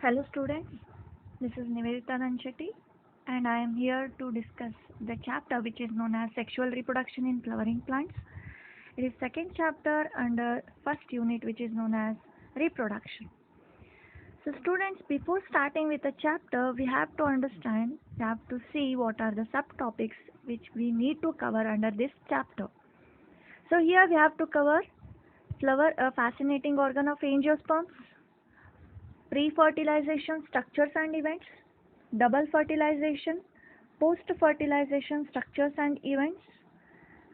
Hello students, this is Nivedita Nanchetti and I am here to discuss the chapter which is known as sexual reproduction in flowering plants. It is second chapter under first unit which is known as reproduction. So students, before starting with the chapter we have to understand, we have to see what are the subtopics which we need to cover under this chapter. So here we have to cover flower, a fascinating organ of angiosperms, pre-fertilization structures and events, double fertilization, post-fertilization structures and events,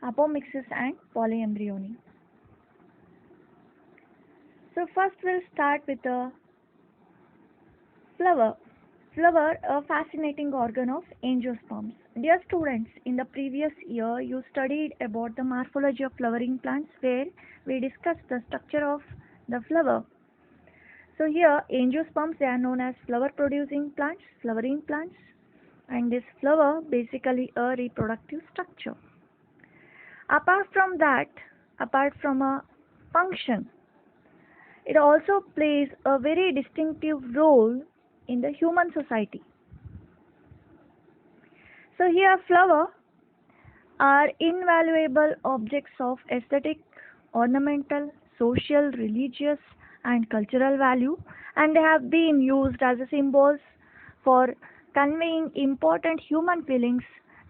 apomixis and polyembryony. So first we'll start with the flower. Flower, a fascinating organ of angiosperms. Dear students, in the previous year you studied about the morphology of flowering plants where we discussed the structure of the flower. So here angiosperms, they are known as flower producing plants, flowering plants, and this flower basically a reproductive structure. Apart from that, apart from a function, it also plays a very distinctive role in the human society. So here flower are invaluable objects of aesthetic, ornamental, social, religious and cultural value, and they have been used as a symbols for conveying important human feelings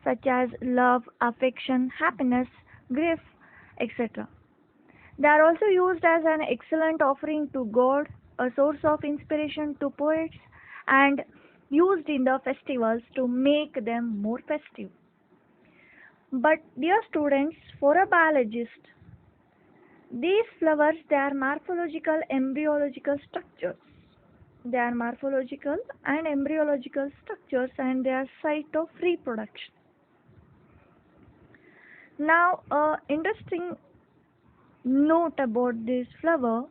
such as love, affection, happiness, grief, etc. They are also used as an excellent offering to God, a source of inspiration to poets, and used in the festivals to make them more festive. But dear students, for a biologist, these flowers, they are morphological embryological structures. They are morphological and embryological structures and they are site of reproduction. Now, interesting note about this flower,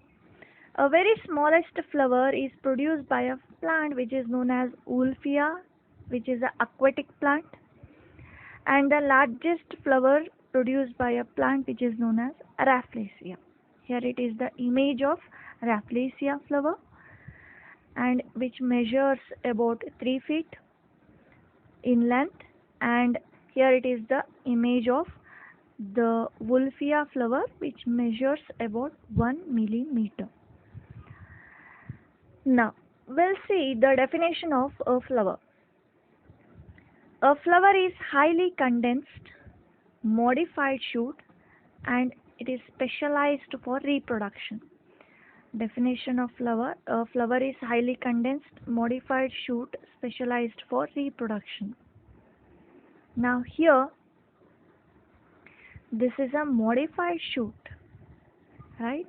a very smallest flower is produced by a plant which is known as Wolffia, which is an aquatic plant, and the largest flower produced by a plant which is known as Rafflesia. Here it is the image of Rafflesia flower and which measures about 3 feet in length, and here it is the image of the Wolffia flower which measures about 1 millimeter. Now we'll see the definition of a flower. A flower is highly condensed, modified shoot and it is specialized for reproduction. Definition of flower. A flower is highly condensed, modified shoot specialized for reproduction. Now here this is a modified shoot, right?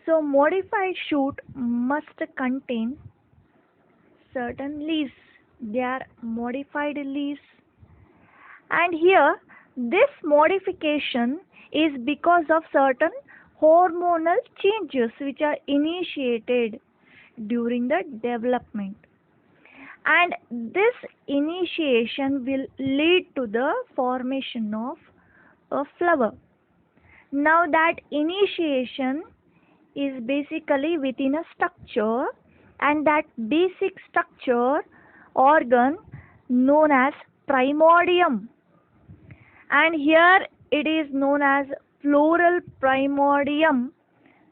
So modified shoot must contain certain leaves. They are modified leaves, and here this modification is because of certain hormonal changes which are initiated during the development, and this initiation will lead to the formation of a flower. Now that initiation is basically within a structure, and that basic structure organ known as primordium, and here it is known as floral primordium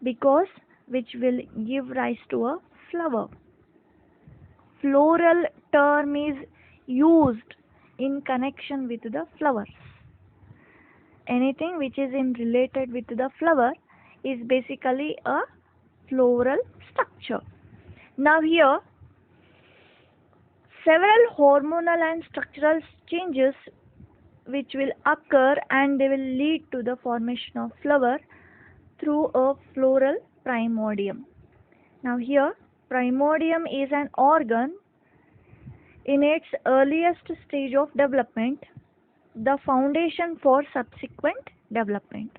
because which will give rise to a flower. Floral term is used in connection with the flowers. Anything which is in related with the flower is basically a floral structure. Now here several hormonal and structural changes which will occur and they will lead to the formation of flower through a floral primordium. Now here primordium is an organ in its earliest stage of development, the foundation for subsequent development.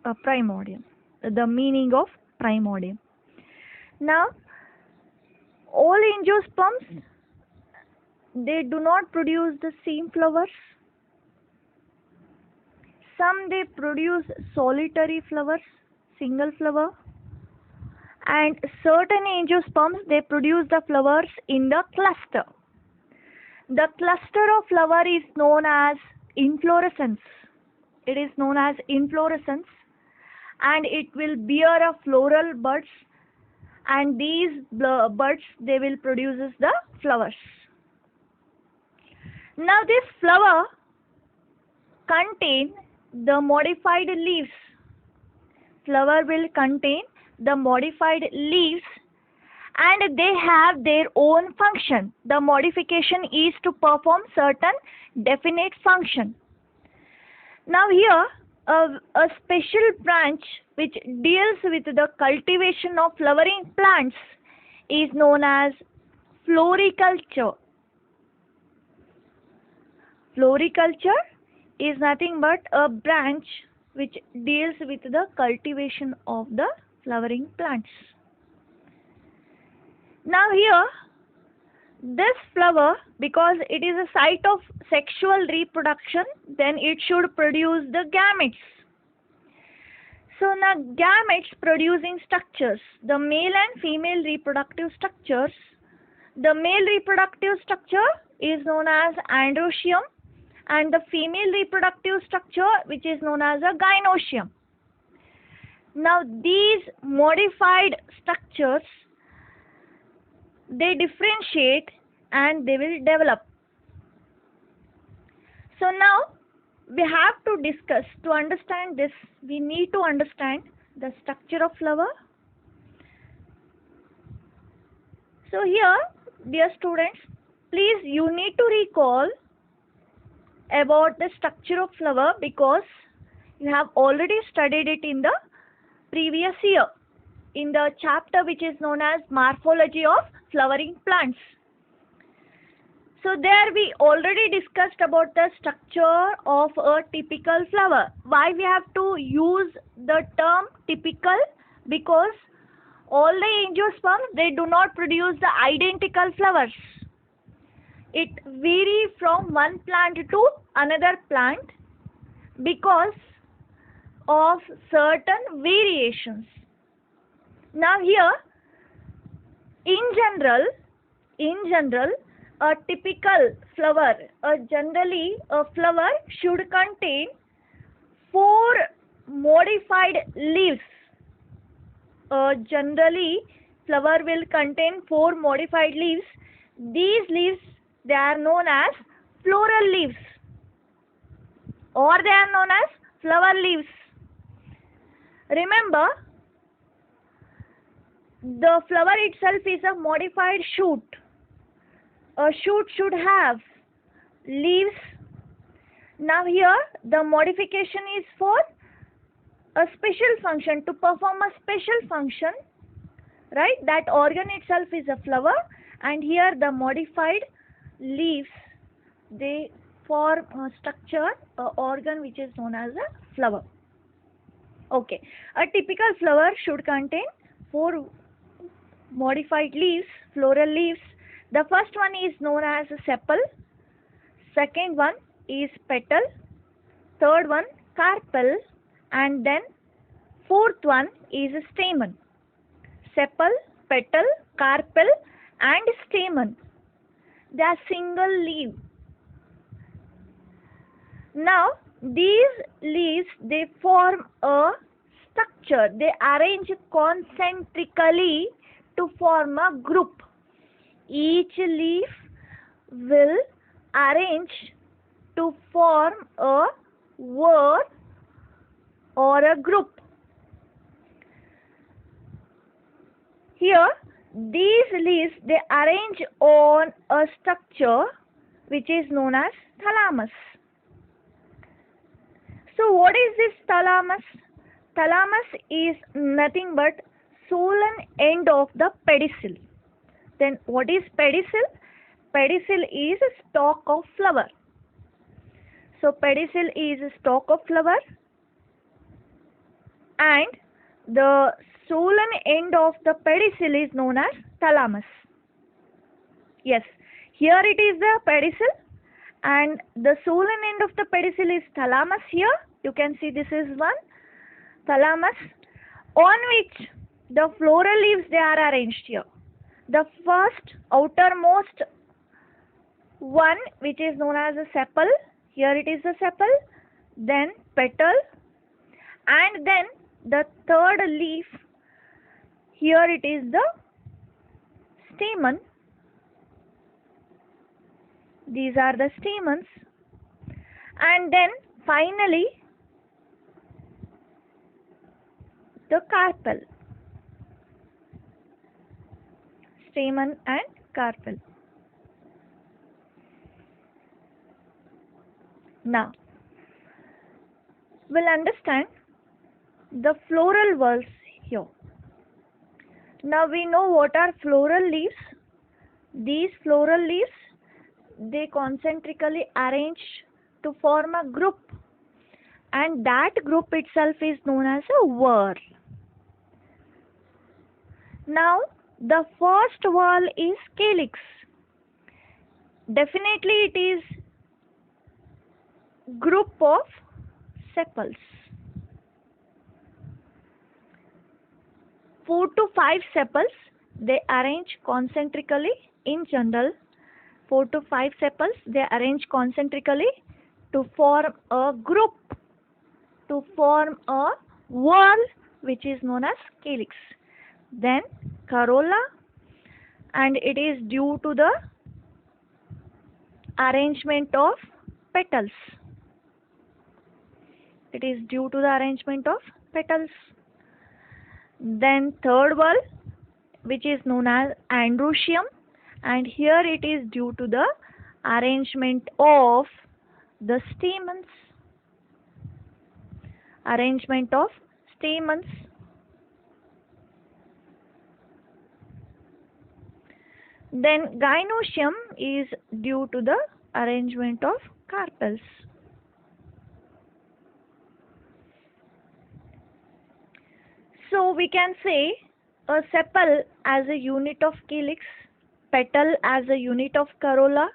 A primordium, the meaning of primordium. Now all angiosperms, they do not produce the same flowers. Some they produce solitary flowers, single flower, and certain angiosperms, they produce the flowers in the cluster. The cluster of flower is known as inflorescence. It is known as inflorescence, and it will bear a floral buds, and these buds, they will produce the flowers. Now this flower contain the modified leaves. Flower will contain the modified leaves, and they have their own function. The modification is to perform certain definite function. Now here a special branch which deals with the cultivation of flowering plants is known as floriculture. Floriculture is nothing but a branch which deals with the cultivation of the flowering plants. Now here, this flower, because it is a site of sexual reproduction, then it should produce the gametes. So now gametes producing structures, the male and female reproductive structures. The male reproductive structure is known as androecium, and the female reproductive structure, which is known as a gynoecium. Now these modified structures, they differentiate and they will develop. So now we have to discuss, to understand this, we need to understand the structure of flower. So here, dear students, please you need to recall about the structure of flower, because you have already studied it in the previous year in the chapter which is known as morphology of flowering plants. So there we already discussed about the structure of a typical flower. Why we have to use the term typical? Because all the angiosperms, they do not produce the identical flowers. It varies from one plant to another plant because of certain variations. Now here, in general, a typical flower, generally a flower should contain 4 modified leaves. Generally, flower will contain 4 modified leaves. These leaves, they are known as floral leaves, or they are known as flower leaves. Remember, the flower itself is a modified shoot. A shoot should have leaves. Now here, the modification is for a special function, to perform a special function, right? That organ itself is a flower, and here the modified leaves, they form a structure, a organ which is known as a flower. Okay, a typical flower should contain 4 modified leaves, floral leaves. The first one is known as sepal, second one is petal, third one carpel, and then fourth one is stamen. Sepal, petal, carpel, and stamen. They are single leaf. Now these leaves, they form a structure. They arrange concentrically to form a group. Each leaf will arrange to form a word or a group. Here, these leaves, they arrange on a structure which is known as thalamus. So what is this thalamus? Thalamus is nothing but swollen end of the pedicel. Then what is pedicel? Pedicel is a stalk of flower. So pedicel is a stalk of flower, and the swollen end of the pedicel is known as thalamus. Yes, here it is the pedicel, and the swollen end of the pedicel is thalamus. Here you can see this is one thalamus, on which The floral leaves, they are arranged here. The first outermost one, which is known as a sepal, here it is the sepal, then petal, and then the third leaf, here it is the stamen. These are the stamens, and then finally the carpel. Stamen and carpel. Now we'll understand the floral whorls here. Now we know what are floral leaves. These floral leaves, they concentrically arrange to form a group, and that group itself is known as a whorl. Now the first whorl is calyx. Definitely it is group of sepals. 4 to 5 sepals, they arrange concentrically in general. 4 to 5 sepals, they arrange concentrically to form a group, to form a whorl, which is known as calyx. Then corolla, and it is due to the arrangement of petals. It is due to the arrangement of petals. Then third whorl, which is known as androecium, and here it is due to the arrangement of the stamens. Arrangement of stamens. Then gynoecium is due to the arrangement of carpels. So we can say a sepal as a unit of calyx, petal as a unit of corolla,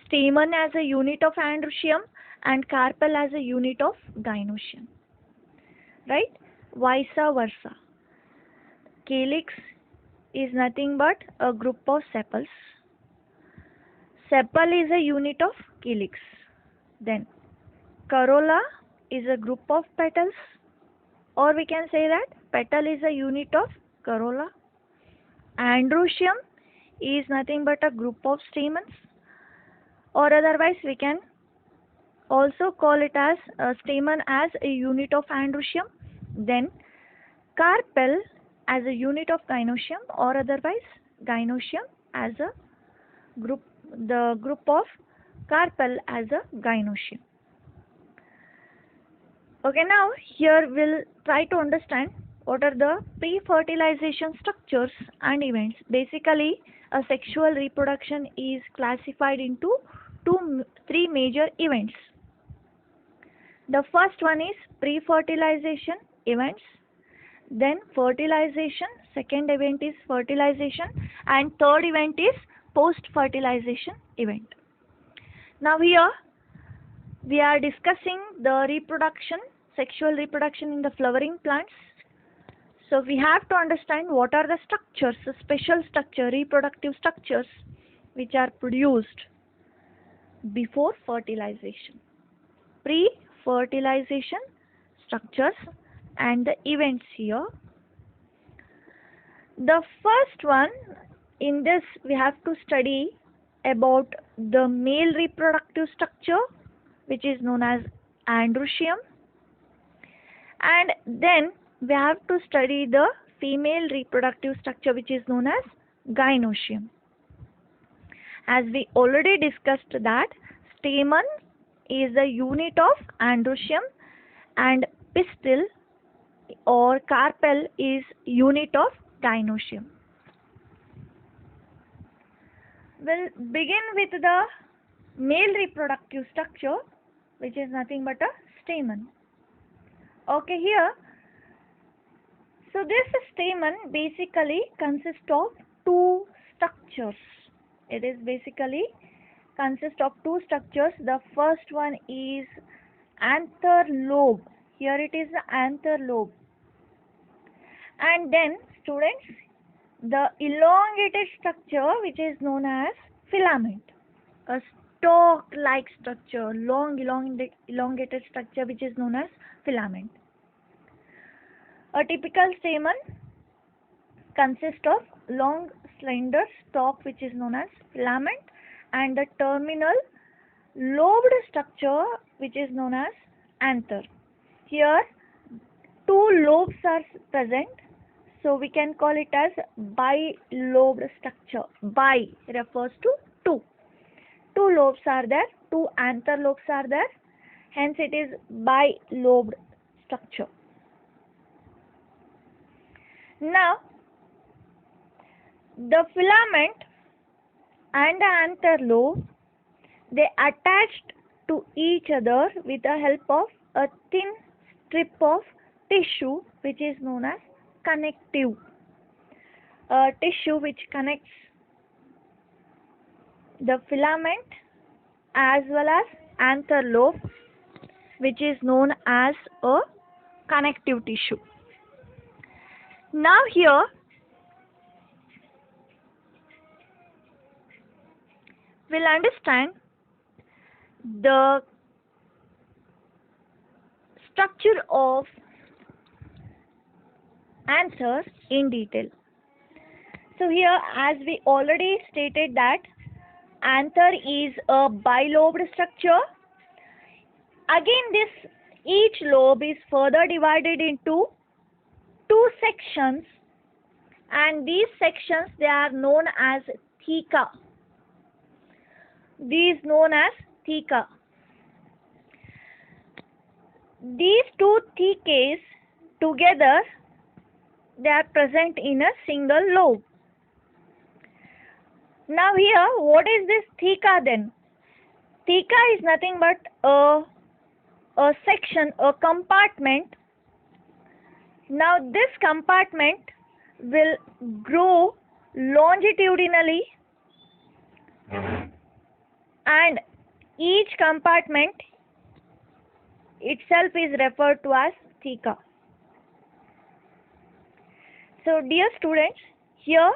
stamen as a unit of androecium, and carpel as a unit of gynoecium. Right? Vice versa. Calyx is nothing but a group of sepals. Sepal is a unit of calyx. Then corolla is a group of petals, or we can say that petal is a unit of corolla. Androecium is nothing but a group of stamens, or otherwise we can also call it as a stamen as a unit of androecium. Then carpel as a unit of gynoecium, or otherwise gynoecium as a group, the group of carpel as a gynoecium. Okay, now here we'll try to understand what are the pre-fertilization structures and events. Basically, a sexual reproduction is classified into three major events. The first one is pre-fertilization events, then fertilization, second event is fertilization, and third event is post-fertilization event. Now here we are discussing the reproduction, sexual reproduction in the flowering plants. So we have to understand what are the structures, the special structure, reproductive structures which are produced before fertilization. Pre-fertilization structures and the events here. The first one, in this we have to study about the male reproductive structure, which is known as androecium, and then we have to study the female reproductive structure, which is known as gynoecium. As we already discussed that stamen is a unit of androecium and pistil or carpel is unit of gynoecium. We'll begin with the male reproductive structure, which is nothing but a stamen. Okay, here, so this stamen basically consists of two structures. It is basically consists of two structures. The first one is anther lobe. Here it is the anther lobe. And then students, the elongated structure which is known as filament, a stalk-like structure, long elongated structure which is known as filament. A typical stamen consists of long slender stalk which is known as filament and the terminal lobed structure which is known as anther. Here two lobes are present, so we can call it as bi-lobed structure. Bi refers to two. Two lobes are there, two anther lobes are there, hence it is bi-lobed structure. Now, the filament and the anther lobe, they attached to each other with the help of a thin strip of tissue which is known as connective. A tissue which connects the filament as well as anther lobe, which is known as a connective tissue. Now here we'll understand the structure of anther in detail. So here, as we already stated that anther is a bilobed structure. Again, each lobe is further divided into two sections, and these sections, they are known as theca. These known as theca. These two thecae together, they are present in a single lobe. Now here, what is this theca then? Theca is nothing but a section, a compartment. Now this compartment will grow longitudinally, and each compartment itself is referred to as theca. So dear students, here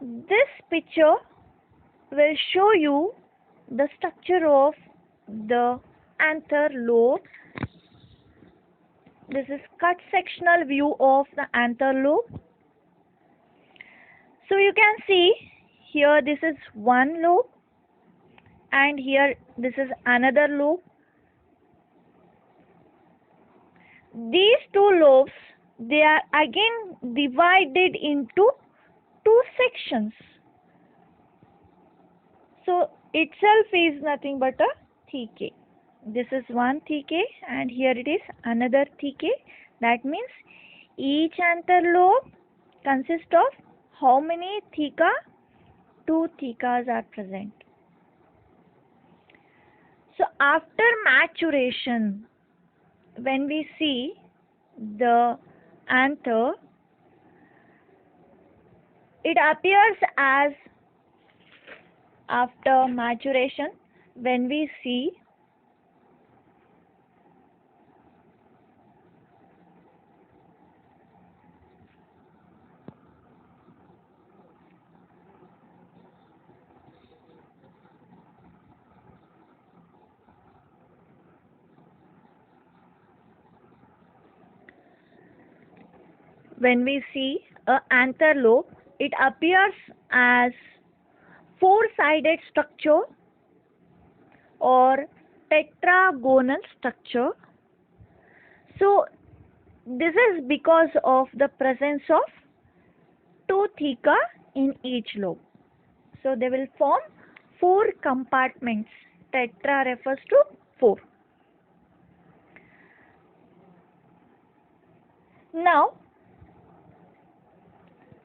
this picture will show you the structure of the anther lobe. This is cut sectional view of the anther lobe. So you can see here this is one lobe and here this is another lobe. These two lobes, they are again divided into two sections. So itself is nothing but a theca. This is one theca and here it is another theca. That means each anther lobe consists of how many theca? Two thecas are present. So after maturation, when we see the anther, it appears as after maturation, when we see a anther lobe, it appears as four-sided structure or tetragonal structure. So this is because of the presence of two theca in each lobe. So they will form four compartments. Tetra refers to four. Now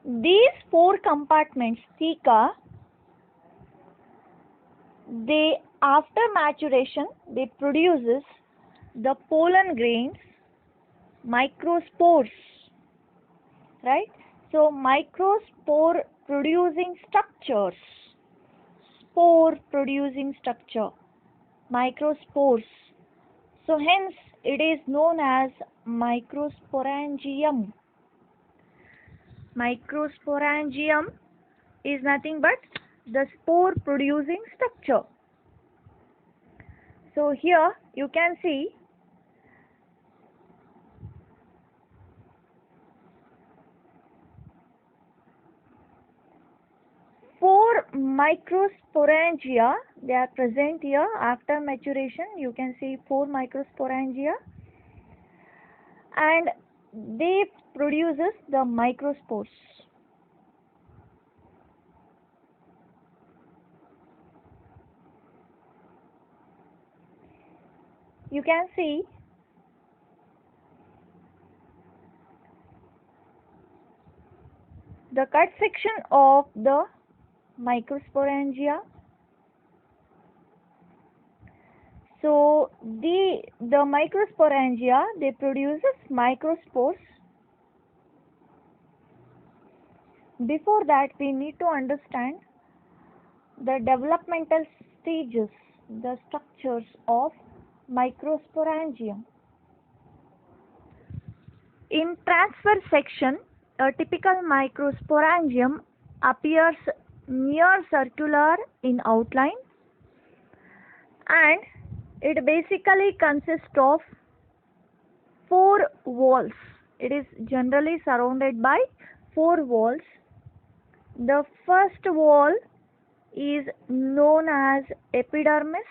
these four compartments, theca, they after maturation they produces the pollen grains, microspores, right? So microspore producing structures, spore producing structure, microspores. So hence it is known as microsporangium. Microsporangium is nothing but the spore producing structure. So here you can see four microsporangia. They are present here. After maturation you can see four microsporangia, and they produces the microspores. You can see the cut section of the microsporangia. So the microsporangia, they produces microspores. Before that we need to understand the developmental stages, the structures of microsporangium. In transverse section, a typical microsporangium appears near circular in outline, and it basically consists of four walls. It is generally surrounded by four walls. The first wall is known as epidermis.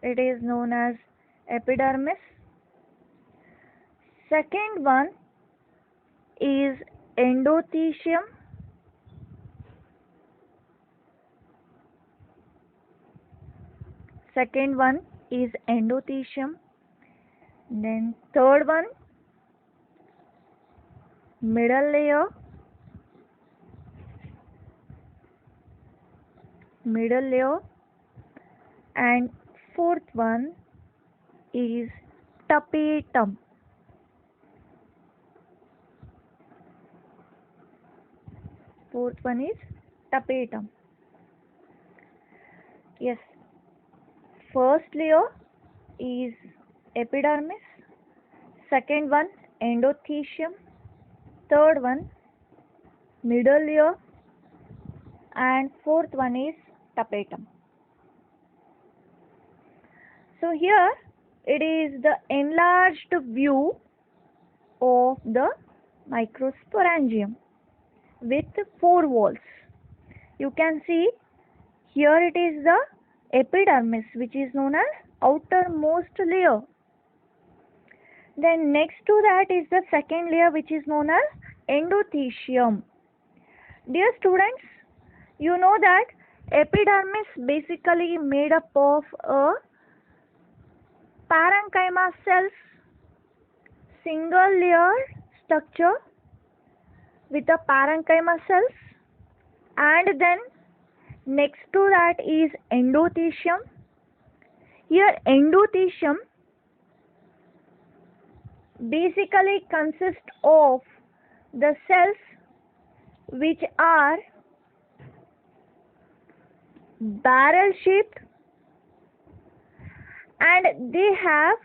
It is known as epidermis. Second one is endothecium. Second one is endothecium. Then third one, middle layer. Middle layer. And fourth one is tapetum. Fourth one is tapetum. Yes. First layer is epidermis. Second one endothecium. Third one middle layer. And fourth one is tapetum. So here it is the enlarged view of the microsporangium with four walls. You can see here it is the epidermis, which is known as outermost layer. Then next to that is the second layer, which is known as endothecium. Dear students, you know that epidermis basically made up of a parenchyma cells, single layer structure with a parenchyma cells, and then next to that is endothecium. Here endothecium basically consists of the cells which are barrel shaped, and they have